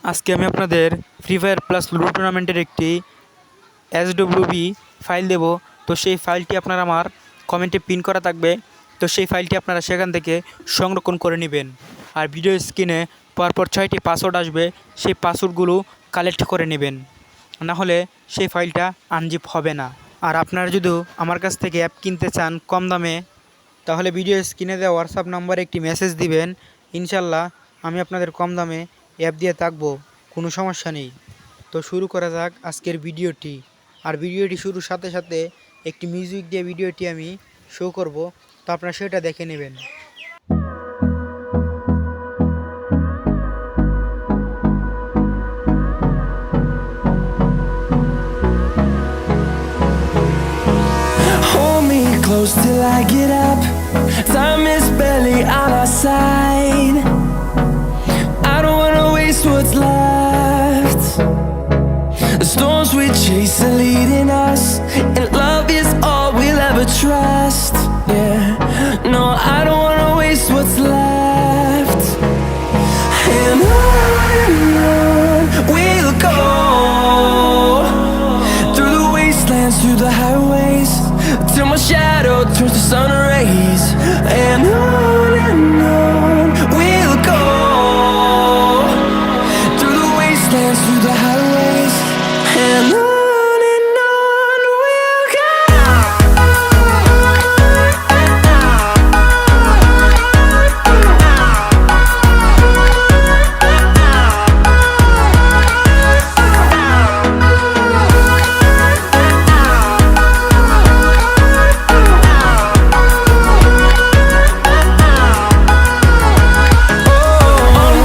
আজকে আমি আপনাদের ফ্রি ফায়ার প্লাস লুডো টুর্নামেন্টের একটি এসডব্লিউবি ফাইল দেব। তো সেই ফাইলটি আপনারা আমার কমেন্টে পিন করা থাকবে। তো সেই ফাইলটি আপনারা সেখান থেকে সংরক্ষণ করে নেবেন। আর ভিডিও স্ক্রিনে পরপর 6টি পাসওয়ার্ড আসবে, সেই পাসওয়ার্ডগুলো কালেক্ট করে নেবেন, না হলে সেই ফাইলটা আনজিপ হবে না। আর আপনারা যদি আমার কাছ থেকে অ্যাপ কিনতে চান কম দামে, তাহলে ভিডিও স্ক্রিনে দেওয়া হোয়াটসঅ্যাপ নাম্বারে একটি মেসেজ দিবেন। ইনশাল্লাহ আমি আপনাদের কম দামে অ্যাপ দিয়ে থাকবো, কোনো সমস্যা নেই। তো শুরু করা যাক আজকের ভিডিওটি। আর ভিডিওটি শুরুর সাথে সাথে একটি মিউজিক দিয়ে ভিডিওটি আমি শো করব, তো আপনারা সেটা দেখে নেবেন। Hold me close till I get up. Time is barely on our side. I don't wanna waste what's left. The storms we chase are leading us, and love is all we'll ever trust. Yeah, no, I don't wanna waste what's left. And on we'll go, through the wastelands, through the highways, till my shadow turns to sun rays. And on we'll go, through the wastelands, through the highways. And on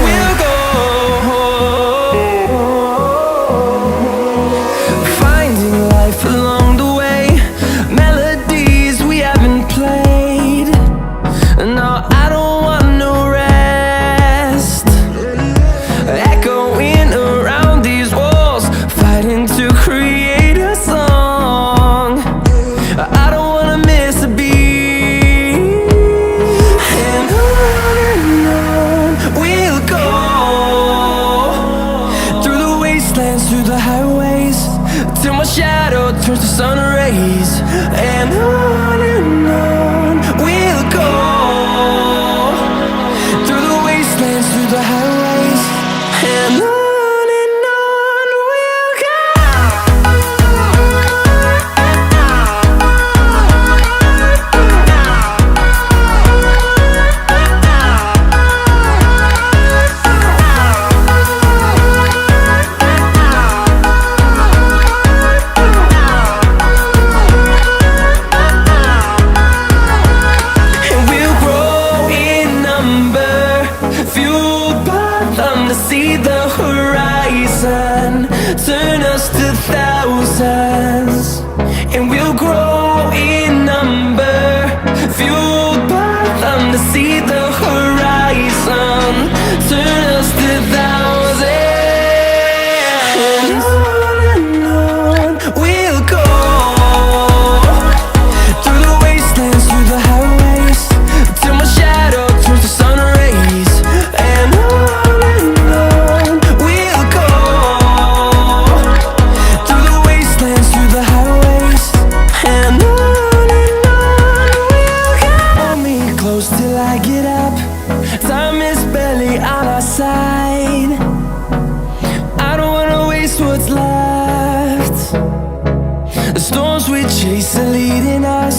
we'll go. Finding life along the way, melodies we haven't played. No, I don't want no rest. Echoing around these walls, fighting to create a song. I don't wanna miss a beat. And on we'll go, through the wastelands, through the highways, till my shadow turns to sun rays. And on we'll go, through the wastelands, through the highways. And on we'll go. And we'll grow in number, fueled by them to see the horizon, turn us to thousands. And we'll grow in number, fueled by them to see the horizon, turn us to thousands. And on we'll go, through the wastelands, through the highways, till my shadow turns to sun rays. And on we'll go, through the wastelands, through the highways. And on we'll go. Hold me close till I get up. Time is barely on our side. I don't wanna waste what's left. The storms we chase are leading us,